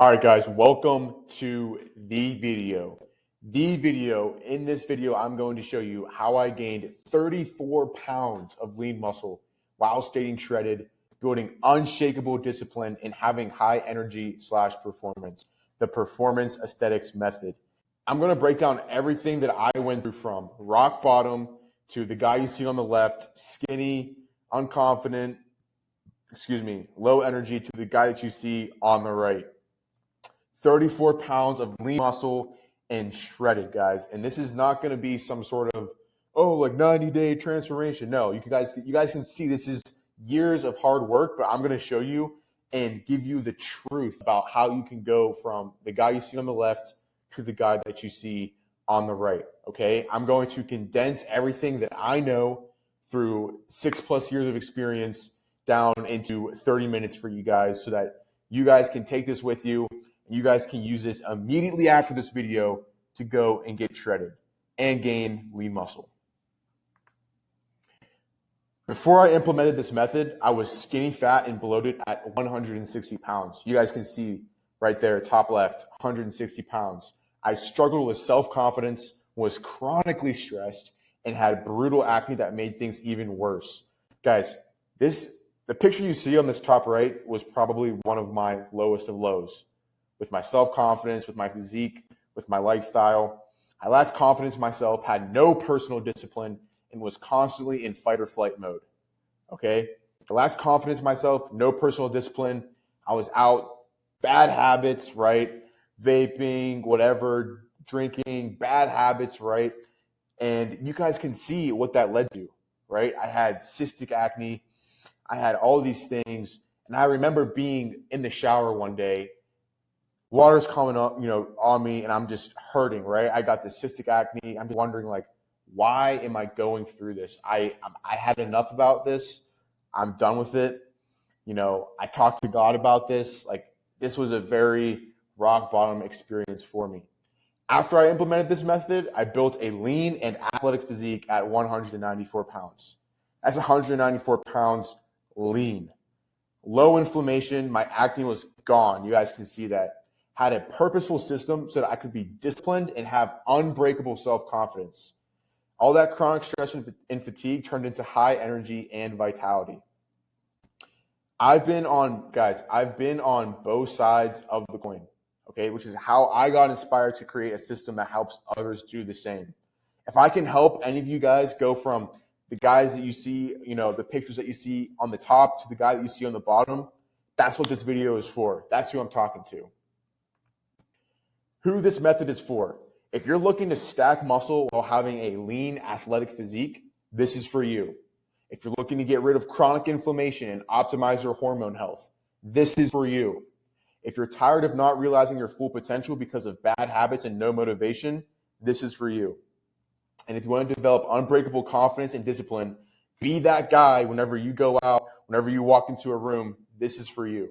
All right, guys, welcome to the video. In this video, I'm going to show you how I gained 34 pounds of lean muscle while staying shredded, building unshakable discipline, and having high energy / performance, the performance aesthetics method. I'm going to break down everything that I went through from rock bottom to the guy you see on the left, skinny, unconfident, low energy, to the guy that you see on the right. 34 pounds of lean muscle and shredded, guys. And this is not going to be some sort of, 90-day transformation. No, you guys can see this is years of hard work, but I'm going to show you and give you the truth about how you can go from the guy you see on the left to the guy that you see on the right, okay? I'm going to condense everything that I know through 6+ years of experience down into 30 minutes for you guys so that you guys can take this with you. You guys can use this immediately after this video to go and get shredded and gain lean muscle. Before I implemented this method, I was skinny, fat, and bloated at 160 pounds. You guys can see right there, top left, 160 pounds. I struggled with self-confidence, was chronically stressed, and had brutal acne that made things even worse. Guys, the picture you see on this top right was probably one of my lowest of lows. With my self-confidence, with my physique, with my lifestyle. I lacked confidence in myself, had no personal discipline, and was constantly in fight or flight mode, okay? I lacked confidence in myself, no personal discipline. I was out, bad habits, right? Vaping, whatever, drinking, bad habits, right? And you guys can see what that led to, right? I had cystic acne. I had all these things. And I remember being in the shower one day, water's coming up, on me, and I'm just hurting, right? I got this cystic acne. I'm wondering, why am I going through this? I had enough about this. I'm done with it. I talked to God about this. This was a very rock bottom experience for me. After I implemented this method, I built a lean and athletic physique at 194 pounds. That's 194 pounds lean. Low inflammation. My acne was gone. You guys can see that. Had a purposeful system so that I could be disciplined and have unbreakable self-confidence. All that chronic stress and fatigue turned into high energy and vitality. I've been on both sides of the coin, okay, which is how I got inspired to create a system that helps others do the same. If I can help any of you guys go from the guys that you see, the pictures that you see on the top to the guy that you see on the bottom, that's what this video is for. That's who I'm talking to. Who this method is for. If you're looking to stack muscle while having a lean athletic physique, this is for you. If you're looking to get rid of chronic inflammation and optimize your hormone health, this is for you. If you're tired of not realizing your full potential because of bad habits and no motivation, this is for you. And if you want to develop unbreakable confidence and discipline, be that guy whenever you go out, whenever you walk into a room, this is for you.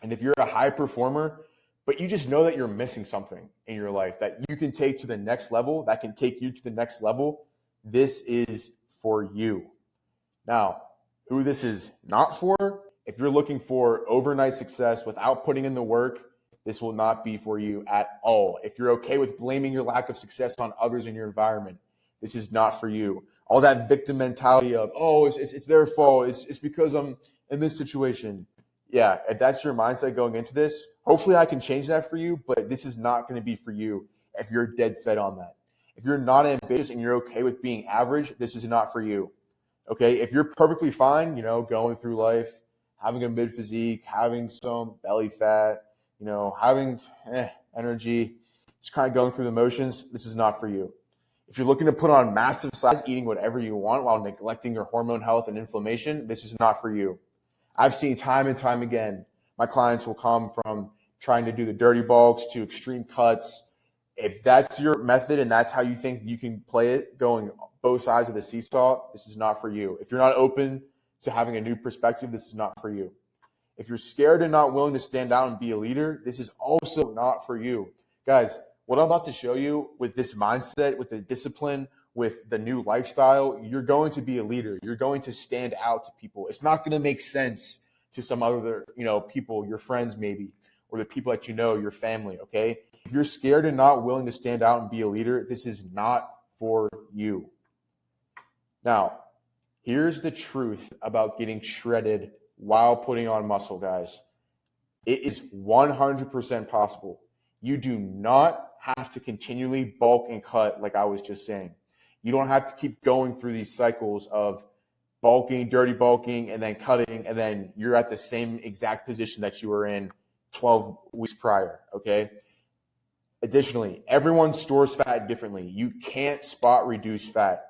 And if you're a high performer, but you just know that you're missing something in your life that you can take to the next level, that can take you to the next level, this is for you. Now, who this is not for, if you're looking for overnight success without putting in the work, this will not be for you at all. If you're okay with blaming your lack of success on others in your environment, this is not for you. All that victim mentality of, it's their fault, it's because I'm in this situation. Yeah, if that's your mindset going into this, hopefully I can change that for you, but this is not going to be for you if you're dead set on that. If you're not ambitious and you're okay with being average, this is not for you. Okay, if you're perfectly fine, going through life, having a mid physique, having some belly fat, having energy, just kind of going through the motions, this is not for you. If you're looking to put on massive size, eating whatever you want while neglecting your hormone health and inflammation, this is not for you. I've seen time and time again, my clients will come from trying to do the dirty bulks to extreme cuts. If that's your method and that's how you think you can play it, going both sides of the seesaw, this is not for you. If you're not open to having a new perspective, this is not for you. If you're scared and not willing to stand out and be a leader, this is also not for you. Guys, what I'm about to show you with this mindset, with the discipline, with the new lifestyle, you're going to be a leader. You're going to stand out to people. It's not going to make sense to some other, people, your friends maybe, or the people that you know, your family, okay? If you're scared and not willing to stand out and be a leader, this is not for you. Now, here's the truth about getting shredded while putting on muscle, guys. It is 100% possible. You do not have to continually bulk and cut like I was just saying. You don't have to keep going through these cycles of bulking, dirty bulking, and then cutting, and then you're at the same exact position that you were in 12 weeks prior, okay? Additionally, everyone stores fat differently. You can't spot reduce fat.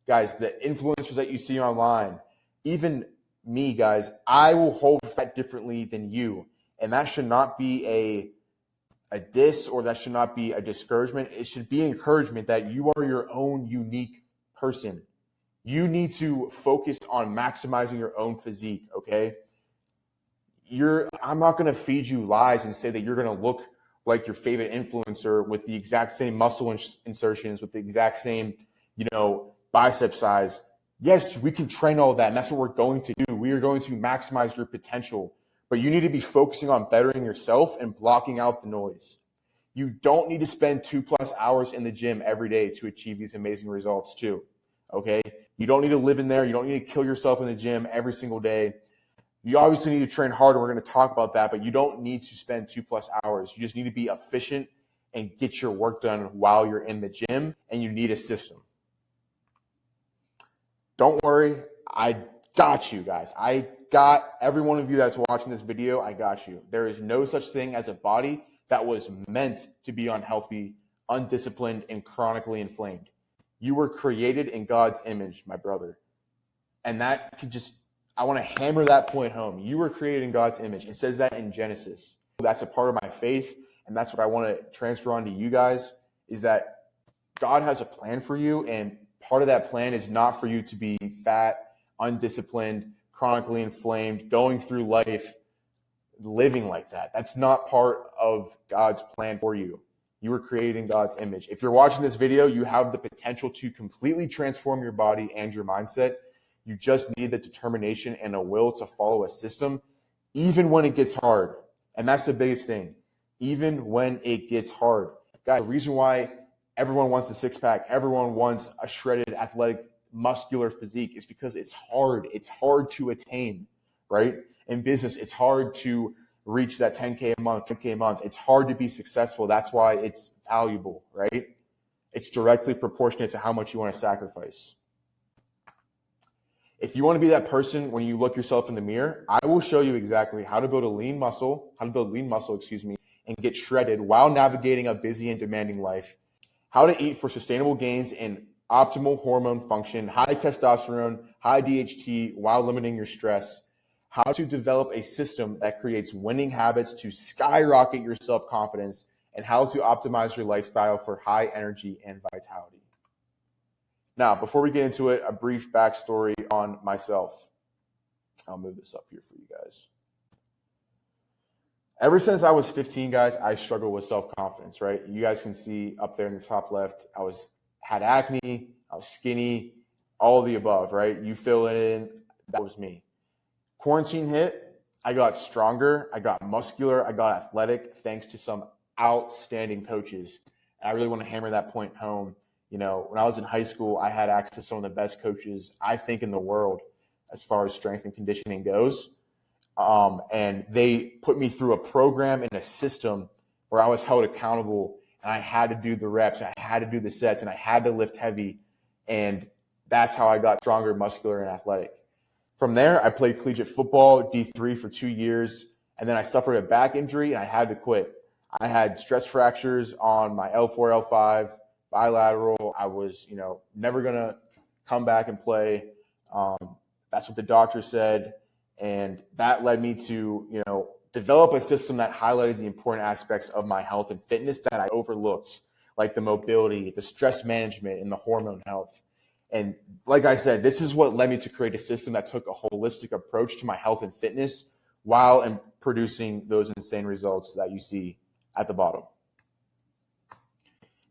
Guys, the influencers that you see online, even me, guys, I will hold fat differently than you. And that should not be a diss, or that should not be a discouragement. It should be encouragement that you are your own unique person. You need to focus on maximizing your own physique, okay? I'm not going to feed you lies and say that you're going to look like your favorite influencer with the exact same muscle insertions, with the exact same, bicep size. Yes, we can train all of that, and that's what we're going to do. We are going to maximize your potential, but you need to be focusing on bettering yourself and blocking out the noise. You don't need to spend 2+ hours in the gym every day to achieve these amazing results too, okay? You don't need to live in there. You don't need to kill yourself in the gym every single day. You obviously need to train harder. We're going to talk about that, but you don't need to spend 2+ hours. You just need to be efficient and get your work done while you're in the gym, and you need a system. Don't worry. I got you, guys. I got every one of you that's watching this video. I got you. There is no such thing as a body that was meant to be unhealthy, undisciplined, and chronically inflamed. You were created in God's image, my brother. And that could just, I want to hammer that point home. You were created in God's image. It says that in Genesis. That's a part of my faith, and that's what I want to transfer on to you guys, is that God has a plan for you, and part of that plan is not for you to be fat, undisciplined, chronically inflamed, going through life living like that. That's not part of God's plan for you. You were created in God's image. If you're watching this video, you have the potential to completely transform your body and your mindset. You just need the determination and a will to follow a system, even when it gets hard. And that's the biggest thing. Even when it gets hard. Guys, the reason why everyone wants a six-pack, everyone wants a shredded, athletic, muscular physique is because it's hard. It's hard to attain, right? In business, it's hard to reach that 10K a month, 10K a month. It's hard to be successful. That's why it's valuable, right? It's directly proportionate to how much you want to sacrifice. If you want to be that person when you look yourself in the mirror, I will show you exactly how to build lean muscle, and get shredded while navigating a busy and demanding life. How to eat for sustainable gains in optimal hormone function, high testosterone, high DHT while limiting your stress. How to develop a system that creates winning habits to skyrocket your self-confidence, and how to optimize your lifestyle for high energy and vitality. Now, before we get into it, a brief backstory on myself. I'll move this up here for you guys. Ever since I was 15, guys, I struggled with self-confidence, right? You guys can see up there in the top left, I had acne, I was skinny, all of the above, right? You fill it in, that was me. Quarantine hit, I got stronger, I got muscular, I got athletic, thanks to some outstanding coaches. And I really want to hammer that point home. When I was in high school, I had access to some of the best coaches, I think, in the world as far as strength and conditioning goes. And they put me through a program and a system where I was held accountable, and I had to do the reps, I had to do the sets, and I had to lift heavy. And that's how I got stronger, muscular, and athletic. From there, I played collegiate football, D3 for 2 years, and then I suffered a back injury and I had to quit. I had stress fractures on my L4, L5, bilateral. I was, never going to come back and play. That's what the doctor said. And that led me to, develop a system that highlighted the important aspects of my health and fitness that I overlooked, like the mobility, the stress management, and the hormone health. And like I said, this is what led me to create a system that took a holistic approach to my health and fitness while producing those insane results that you see at the bottom.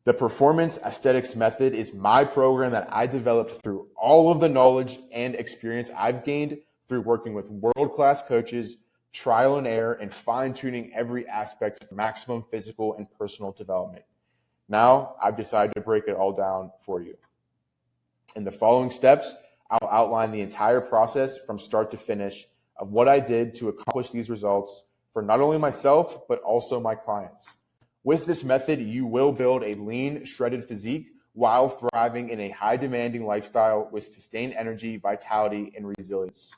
The Performance Aesthetics Method is my program that I developed through all of the knowledge and experience I've gained through working with world-class coaches, trial and error, and fine-tuning every aspect for maximum physical and personal development. Now, I've decided to break it all down for you. In the following steps, I'll outline the entire process from start to finish of what I did to accomplish these results for not only myself, but also my clients. With this method, you will build a lean, shredded physique while thriving in a high-demanding lifestyle with sustained energy, vitality, and resilience.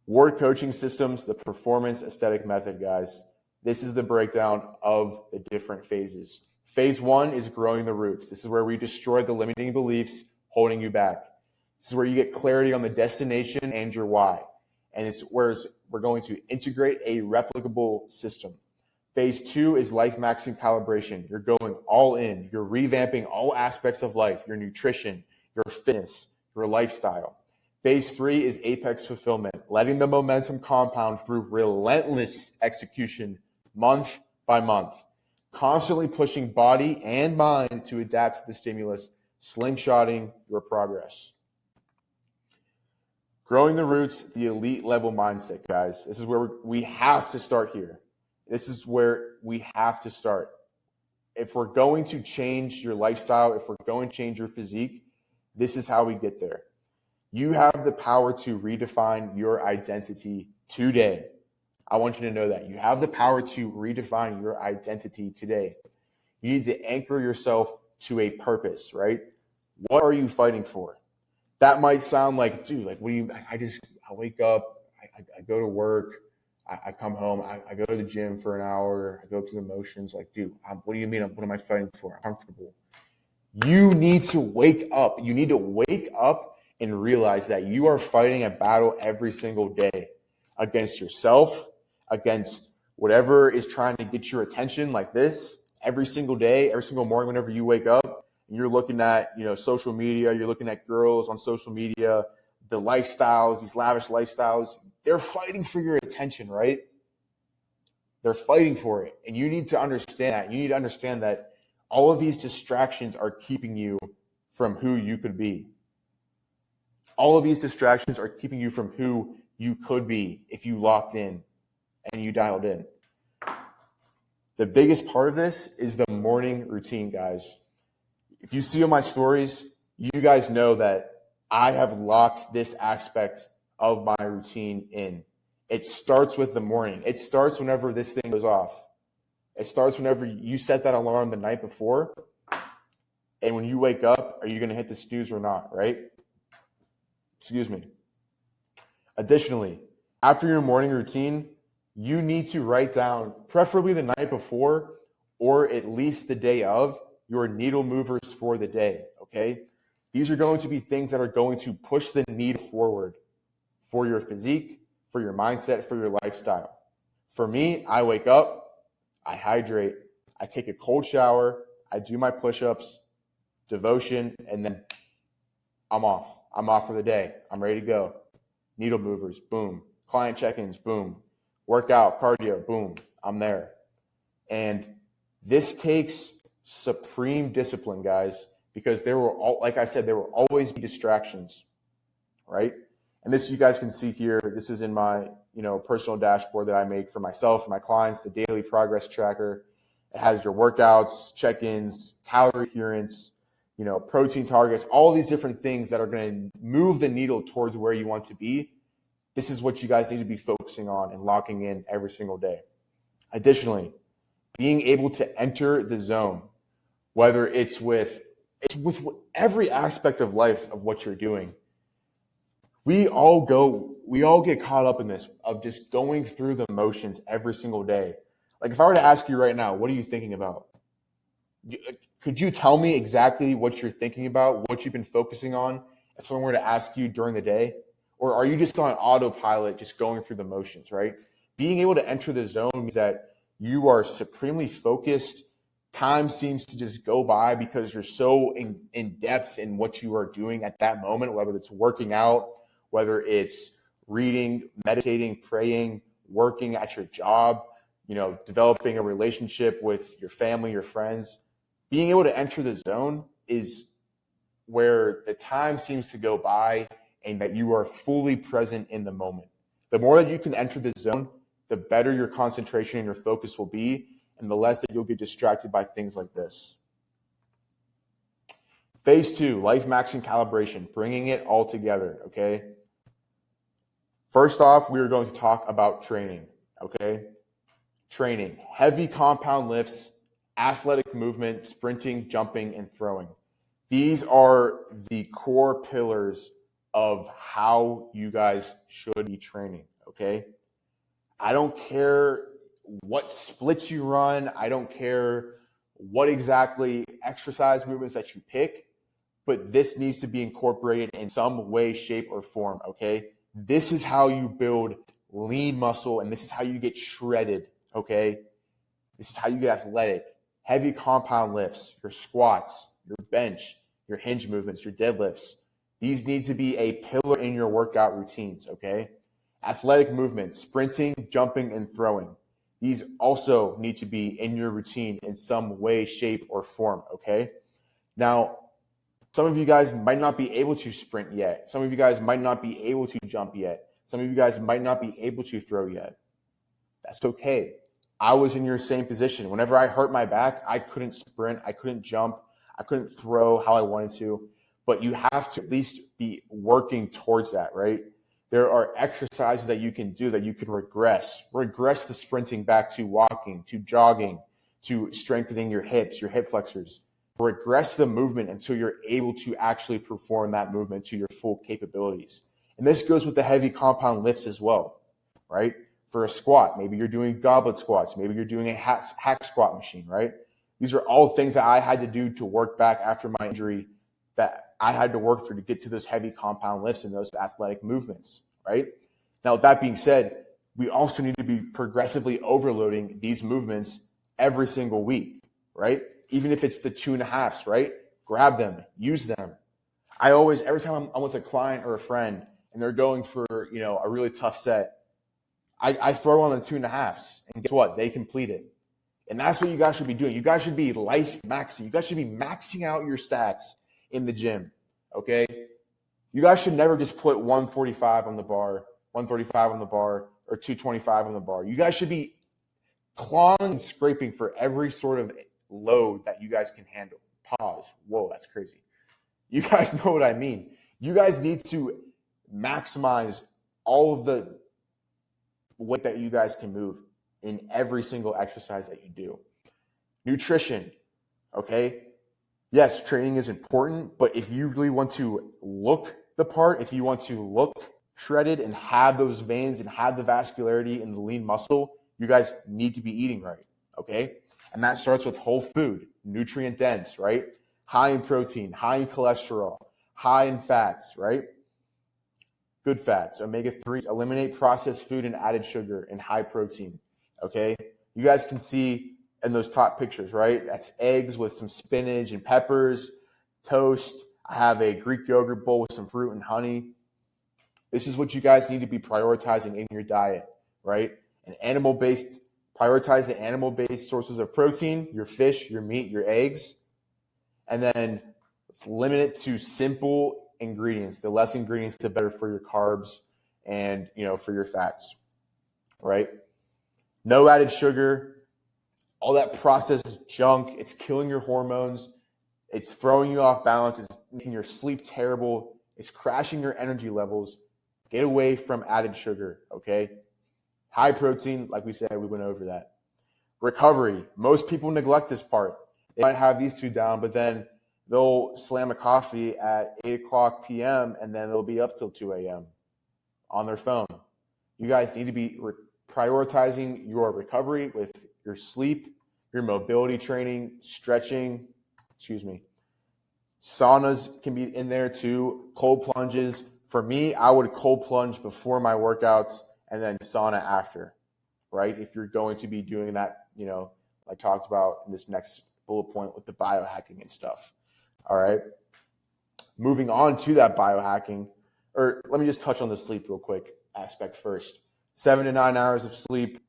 Ward Coaching Systems, the performance aesthetic method, guys. This is the breakdown of the different phases. Phase 1 is growing the roots. This is where we destroy the limiting beliefs holding you back. This is where you get clarity on the destination and your why. And it's where we're going to integrate a replicable system. Phase 2 is Lifemaxxing calibration. You're going all in. You're revamping all aspects of life, your nutrition, your fitness, your lifestyle. Phase 3 is Apex fulfillment, letting the momentum compound through relentless execution month by month, constantly pushing body and mind to adapt to the stimulus, slingshotting your progress. Growing the roots, the elite level mindset, guys. This is where we have to start here. This is where we have to start. If we're going to change your lifestyle, if we're going to change your physique, this is how we get there. You have the power to redefine your identity today. I want you to know that. You have the power to redefine your identity today. You need to anchor yourself to a purpose, right? What are you fighting for? That might sound like, dude, like, what do you, I wake up, I go to work, I come home, I go to the gym for an hour, I go through the motions. Like, dude, what do you mean? What am I fighting for? I'm comfortable. You need to wake up. You need to wake up and realize that you are fighting a battle every single day against yourself, against whatever is trying to get your attention, like this, every single day, every single morning, whenever you wake up, and you're looking at, social media, you're looking at girls on social media, the lifestyles, these lavish lifestyles, they're fighting for your attention, right? They're fighting for it. And you need to understand that. You need to understand that all of these distractions are keeping you from who you could be. All of these distractions are keeping you from who you could be if you locked in and you dialed in. The biggest part of this is the morning routine, guys. If you see on my stories, you guys know that I have locked this aspect of my routine in. It starts with the morning. It starts whenever this thing goes off. It starts whenever you set that alarm the night before. And when you wake up, are you going to hit the snooze or not, right? Excuse me. Additionally, after your morning routine, you need to write down, preferably the night before or at least the day of, your needle movers for the day, okay? These are going to be things that are going to push the needle forward for your physique, for your mindset, for your lifestyle. For me, I wake up, I hydrate, I take a cold shower, I do my push-ups, devotion, and then I'm off. I'm off for the day. I'm ready to go. Needle movers, boom. Client check-ins, boom. Workout, cardio, boom. I'm there. And this takes supreme discipline, guys, because there will, like I said, there will always be distractions, right? And this you guys can see here. This is in my, personal dashboard that I make for myself and my clients, the daily progress tracker. It has your workouts, check-ins, calorie adherence, protein targets, all these different things that are going to move the needle towards where you want to be. This is what you guys need to be focusing on and locking in every single day. Additionally, being able to enter the zone, whether it's with every aspect of life of what you're doing. We all get caught up in this of just going through the motions every single day. Like, if I were to ask you right now, what are you thinking about? Could you tell me exactly what you're thinking about, what you've been focusing on, if someone were to ask you during the day? Or are you just on autopilot, just going through the motions, right? Being able to enter the zone means that you are supremely focused. Time seems to just go by because you're so in depth in what you are doing at that moment, whether it's working out, whether it's reading, meditating, praying, working at your job, developing a relationship with your family, your friends. Being able to enter the zone is where the time seems to go by and that you are fully present in the moment. The more that you can enter the zone, the better your concentration and your focus will be, and the less that you'll get distracted by things like this. Phase 2, Lifemaxxing calibration, bringing it all together, okay? First off, we are going to talk about training, okay? Training, heavy compound lifts, athletic movement, sprinting, jumping, and throwing. These are the core pillars of how you guys should be training, okay? I don't care what splits you run. I don't care what exactly exercise movements that you pick, but this needs to be incorporated in some way, shape, or form, okay? This is how you build lean muscle, and this is how you get shredded, okay? This is how you get athletic. Heavy compound lifts, your squats, your bench, your hinge movements, your deadlifts. These need to be a pillar in your workout routines, okay? Athletic movements, sprinting, jumping, and throwing. These also need to be in your routine in some way, shape, or form, okay? Now, some of you guys might not be able to sprint yet. Some of you guys might not be able to jump yet. Some of you guys might not be able to throw yet. That's okay. I was in your same position. Whenever I hurt my back, I couldn't sprint, I couldn't jump, I couldn't throw how I wanted to. But you have to at least be working towards that, right? There are exercises that you can do that you can regress the sprinting back to walking, to jogging, to strengthening your hips, your hip flexors. Regress the movement until you're able to actually perform that movement to your full capabilities. And this goes with the heavy compound lifts as well, right? For a squat, maybe you're doing goblet squats, maybe you're doing a hack squat machine, right? These are all things that I had to do to work back after my injury that I had to work through to get to those heavy compound lifts and those athletic movements, right? Now, with that being said, we also need to be progressively overloading these movements every single week, right? Even if it's the 2.5s, right? Grab them, use them. I always, every time I'm with a client or a friend and they're going for, a really tough set, I throw on the 2.5s, and guess what? They complete it. And that's what you guys should be doing. You guys should be life maxing. You guys should be maxing out your stats in the gym, okay? You guys should never just put 145 on the bar, 135 on the bar, or 225 on the bar. You guys should be clawing and scraping for every sort of load that you guys can handle. Pause. Whoa, that's crazy. You guys know what I mean. You guys need to maximize all of the weight that you guys can move in every single exercise that you do. Nutrition, okay? Yes, training is important, but if you really want to look the part, if you want to look shredded and have those veins and have the vascularity and the lean muscle, you guys need to be eating right, okay? And that starts with whole food, nutrient dense, right? High in protein, high in cholesterol, high in fats, right? Good fats, omega-3s, eliminate processed food and added sugar and high protein, okay? You guys can see in those top pictures, right? That's eggs with some spinach and peppers, toast. I have a Greek yogurt bowl with some fruit and honey. This is what you guys need to be prioritizing in your diet, right? Prioritize the animal-based sources of protein, your fish, your meat, your eggs. And then let's limit it to simple ingredients. The less ingredients, the better for your carbs and, for your fats, right? No added sugar. All that processed junk, it's killing your hormones. It's throwing you off balance. It's making your sleep terrible. It's crashing your energy levels. Get away from added sugar, okay? High protein, like we said, we went over that. Recovery. Most people neglect this part. They might have these two down, but then they'll slam a coffee at 8 o'clock p.m. and then they'll be up till 2 a.m. on their phone. You guys need to be prioritizing your recovery with your sleep, your mobility training, stretching, Saunas can be in there too, cold plunges. For me, I would cold plunge before my workouts and then sauna after, right? If you're going to be doing that, like talked about in this next bullet point with the biohacking and stuff. All right. Moving on to that biohacking, or let me just touch on the sleep real quick aspect first. 7 to 9 hours of sleep,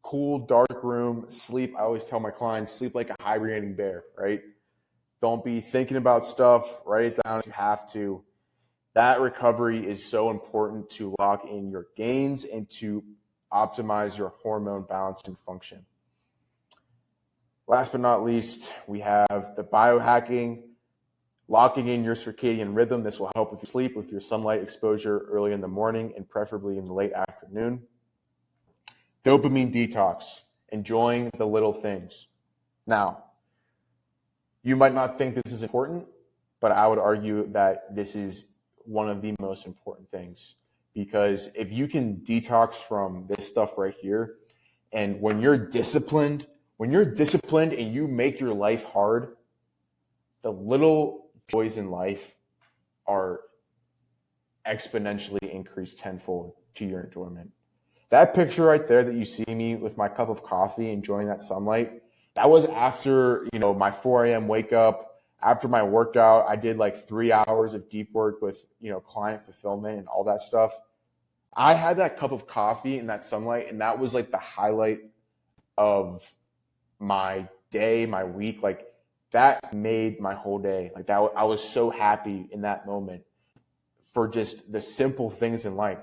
cool, dark room, sleep. I always tell my clients, sleep like a hibernating bear, right? Don't be thinking about stuff. Write it down if you have to. That recovery is so important to lock in your gains and to optimize your hormone balance and function. Last but not least, we have the biohacking, locking in your circadian rhythm. This will help with your sleep, with your sunlight exposure early in the morning and preferably in the late afternoon. Dopamine detox, enjoying the little things. Now, you might not think this is important, but I would argue that this is one of the most important things, because if you can detox from this stuff right here, and when you're disciplined and you make your life hard, the little joys in life are exponentially increased tenfold to your enjoyment. That picture right there that you see me with my cup of coffee enjoying that sunlight, that was after, my 4 a.m. wake up. After my workout, I did like 3 hours of deep work with, client fulfillment and all that stuff. I had that cup of coffee and that sunlight, and that was like the highlight of my day, my week. Like, that made my whole day. Like, that, I was so happy in that moment for just the simple things in life.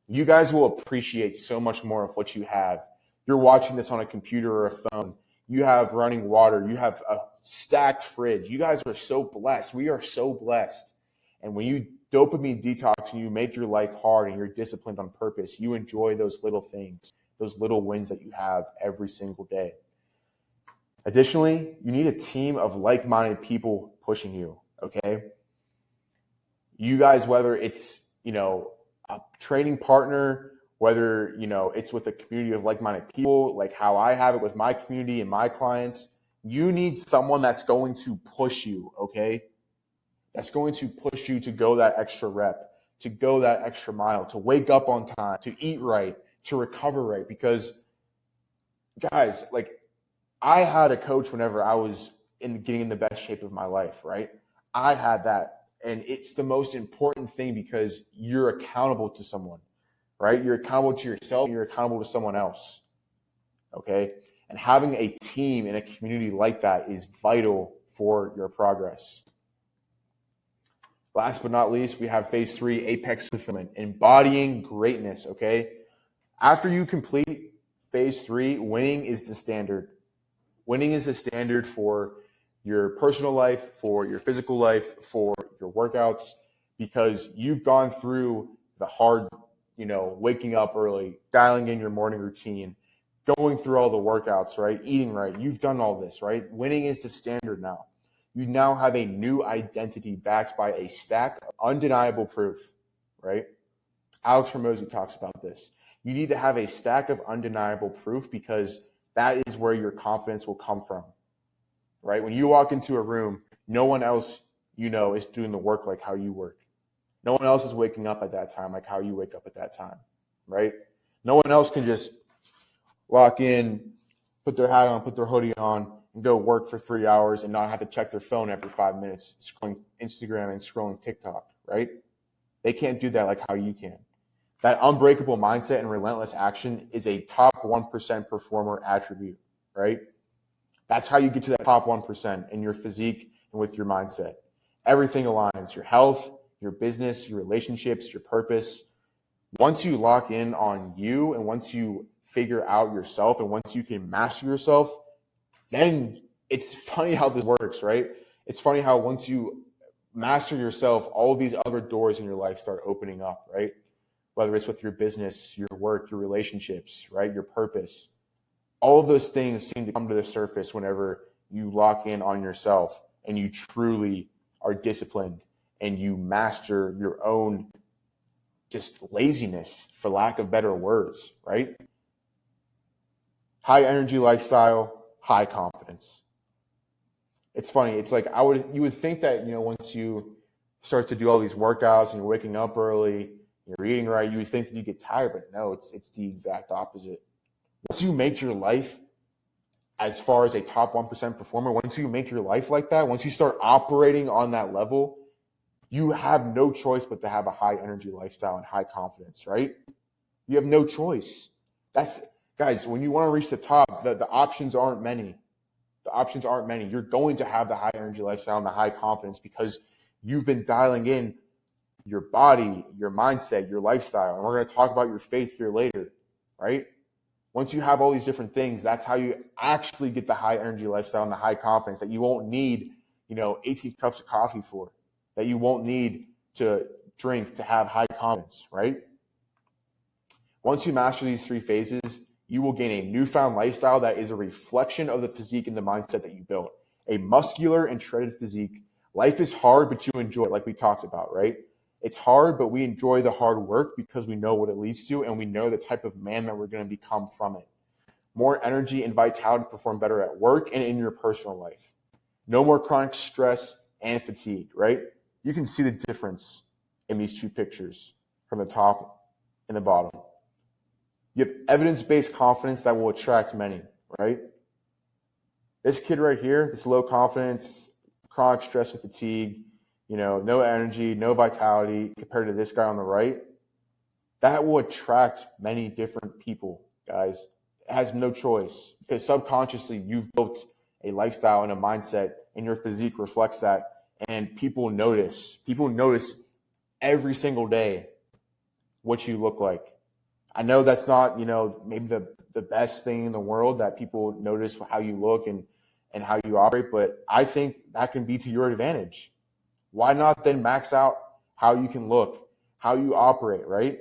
You guys will appreciate so much more of what you have. You're watching this on a computer or a phone. You have running water. You have a stacked fridge. You guys are so blessed. We are so blessed. And when you dopamine detox and you make your life hard and you're disciplined on purpose, you enjoy those little things, those little wins that you have every single day. Additionally, you need a team of like-minded people pushing you, okay? You guys, whether it's, a training partner, whether, it's with a community of like-minded people, like how I have it with my community and my clients, you need someone that's going to push you, okay? That's going to push you to go that extra rep, to go that extra mile, to wake up on time, to eat right, to recover right. Because, guys, like, I had a coach whenever I was getting in the best shape of my life, right? I had that. And it's the most important thing because you're accountable to someone, right? You're accountable to yourself. You're accountable to someone else, okay? And having a team and a community like that is vital for your progress. Last but not least, we have phase 3, apex fulfillment, embodying greatness, okay? After you complete phase 3, winning is the standard. Winning is the standard for your personal life, for your physical life, for your workouts, because you've gone through the hard, waking up early, dialing in your morning routine, going through all the workouts, right? Eating right. You've done all this, right? Winning is the standard now. You now have a new identity backed by a stack of undeniable proof, right? Alex Hormozi talks about this. You need to have a stack of undeniable proof because that is where your confidence will come from, right? When you walk into a room, no one else is doing the work like how you work. No one else is waking up at that time like how you wake up at that time, right? No one else can just walk in, put their hat on, put their hoodie on, and go work for 3 hours and not have to check their phone every 5 minutes, scrolling Instagram and scrolling TikTok, right? They can't do that like how you can. That unbreakable mindset and relentless action is a top 1% performer attribute, right? That's how you get to that top 1% in your physique and with your mindset. Everything aligns: your health, your business, your relationships, your purpose. Once you lock in on you and once you figure out yourself and once you can master yourself, then it's funny how this works, right? It's funny how once you master yourself, all these other doors in your life start opening up, right? Whether it's with your business, your work, your relationships, right? Your purpose. All of those things seem to come to the surface whenever you lock in on yourself and you truly are disciplined and you master your own just laziness, for lack of better words, right? High energy lifestyle, high confidence. It's funny. It's like you would think that, once you start to do all these workouts and you're waking up early, you're eating right, you would think that you get tired, but no, it's the exact opposite. Once you make your life as far as a top 1% performer, once you make your life like that, once you start operating on that level, you have no choice but to have a high energy lifestyle and high confidence, right? You have no choice. Guys, when you want to reach the top, the options aren't many. The options aren't many. You're going to have the high energy lifestyle and the high confidence because you've been dialing in your body, your mindset, your lifestyle. And we're going to talk about your faith here later, right? Once you have all these different things, that's how you actually get the high energy lifestyle and the high confidence that you won't need, 18 cups of coffee for, that you won't need to drink to have high confidence, right? Once you master these three phases, you will gain a newfound lifestyle that is a reflection of the physique and the mindset that you built. A muscular and shredded physique. Life is hard, but you enjoy it, like we talked about, right? It's hard, but we enjoy the hard work because we know what it leads to, and we know the type of man that we're going to become from it. More energy and vitality to perform better at work and in your personal life. No more chronic stress and fatigue, right? You can see the difference in these two pictures from the top and the bottom. You have evidence-based confidence that will attract many, right? This kid right here, this low confidence, chronic stress and fatigue, no energy, no vitality compared to this guy on the right, that will attract many different people, guys. It has no choice because subconsciously you've built a lifestyle and a mindset and your physique reflects that, and people notice. People notice every single day what you look like. I know that's not, maybe the best thing in the world that people notice how you look and how you operate, but I think that can be to your advantage. Why not then max out how you can look, how you operate, right?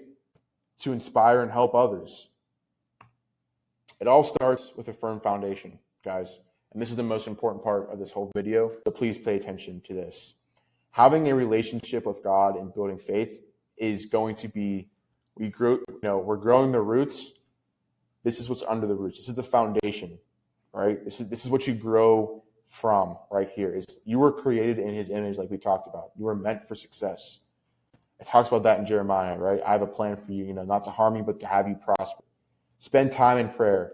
To inspire and help others. It all starts with a firm foundation, guys. And this is the most important part of this whole video, so please pay attention to this. Having a relationship with God and building faith is going to be, we're growing the roots. This is what's under the roots. This is the foundation, right? This is what you grow from right here. Is you were created in his image, like we talked about. You were meant for success. It talks about that in Jeremiah, right? I have a plan for you, not to harm you, but to have you prosper. Spend time in prayer.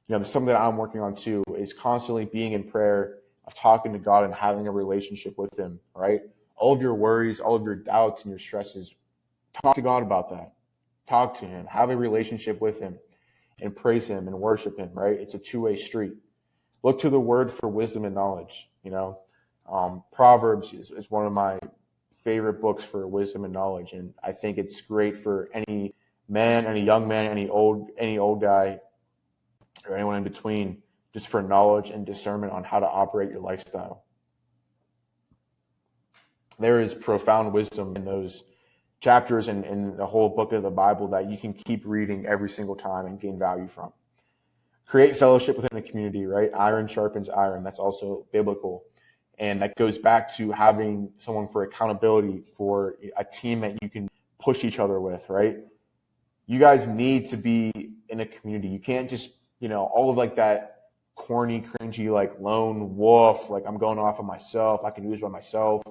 Something that I'm working on too is constantly being in prayer, of talking to God and having a relationship with him, right? All of your worries, all of your doubts and your stresses, talk to God about that. Talk to him, have a relationship with him and praise him and worship him, right? It's a two-way street. Look to the word for wisdom and knowledge. Proverbs is one of my favorite books for wisdom and knowledge. And I think it's great for any man, any young man, any old guy, or anyone in between, just for knowledge and discernment on how to operate your lifestyle. There is profound wisdom in those chapters and in the whole book of the Bible that you can keep reading every single time and gain value from. Create fellowship within a community, right? Iron sharpens iron. That's also biblical. And that goes back to having someone for accountability, for a team that you can push each other with, right? You guys need to be in a community. You can't just, all of like that corny, cringy, like lone wolf, like I'm going off of myself, I can do this by myself.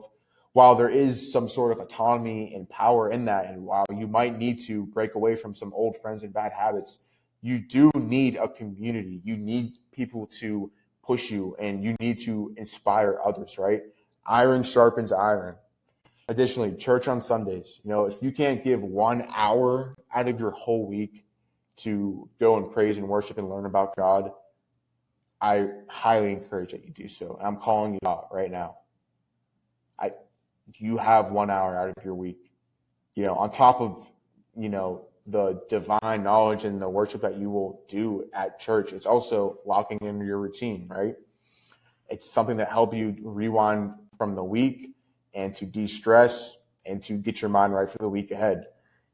While there is some sort of autonomy and power in that, and while you might need to break away from some old friends and bad habits, you do need a community. You need people to push you, and you need to inspire others, right? Iron sharpens iron. Additionally, church on Sundays. If you can't give 1 hour out of your whole week to go and praise and worship and learn about God, I highly encourage that you do so. And I'm calling you out right now. You have 1 hour out of your week, on top of, the divine knowledge and the worship that you will do at church. It's also locking in your routine, right? It's something that helps you rewind from the week and to de-stress and to get your mind right for the week ahead.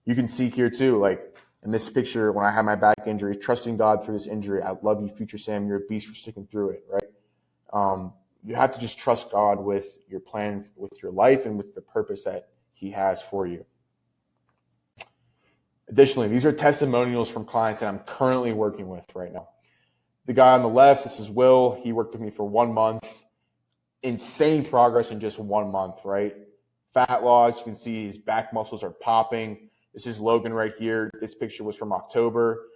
You can see here too, like in this picture, when I had my back injury, trusting God through this injury. I love you, future Sam. You're a beast for sticking through it, right? You have to just trust God with your plan, with your life, and with the purpose that he has for you. Additionally, these are testimonials from clients that I'm currently working with right now. The guy on the left, this is Will. He worked with me for 1 month. Insane progress in just 1 month, right? Fat loss, you can see his back muscles are popping. This is Logan right here. This picture was from October,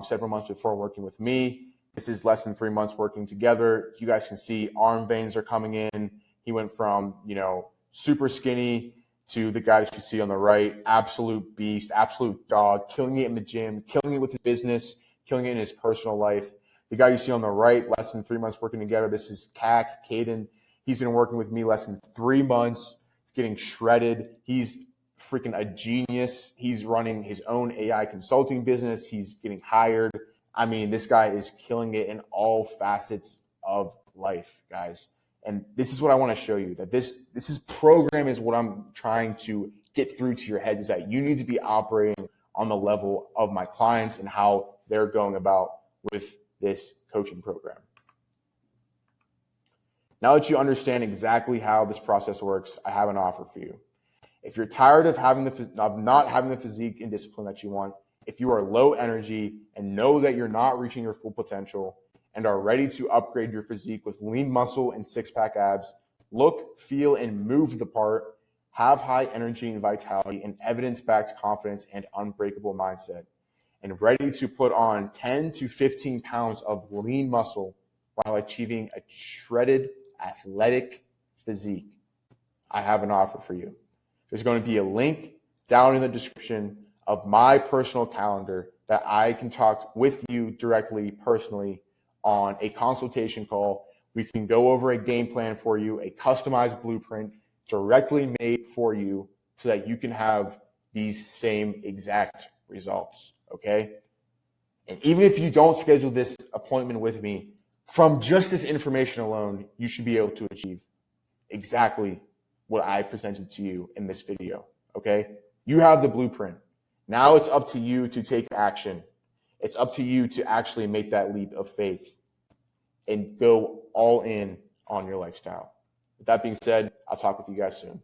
several months before working with me. This is less than 3 months working together. You guys can see arm veins are coming in. He went from, super skinny to the guy that you see on the right, absolute beast, absolute dog, killing it in the gym, killing it with his business, killing it in his personal life. The guy you see on the right, less than 3 months working together, this is Caden. He's been working with me less than 3 months. He's getting shredded. He's freaking a genius. He's running his own AI consulting business. He's getting hired. I mean, this guy is killing it in all facets of life, guys. And this is what I want to show you, that this program is what I'm trying to get through to your head, is that you need to be operating on the level of my clients and how they're going about with this coaching program. Now that you understand exactly how this process works, I have an offer for you. If you're tired of not having the physique and discipline that you want, if you are low energy and know that you're not reaching your full potential and are ready to upgrade your physique with lean muscle and six-pack abs, look, feel, and move the part, have high energy and vitality, and evidence-backed confidence and unbreakable mindset, and ready to put on 10 to 15 pounds of lean muscle while achieving a shredded, athletic physique, I have an offer for you. There's going to be a link down in the description of my personal calendar that I can talk with you directly, personally, on a consultation call. We can go over a game plan for you, a customized blueprint directly made for you so that you can have these same exact results, okay? And even if you don't schedule this appointment with me, from just this information alone, you should be able to achieve exactly what I presented to you in this video, okay? You have the blueprint. Now it's up to you to take action. It's up to you to actually make that leap of faith and go all in on your lifestyle. With that being said, I'll talk with you guys soon.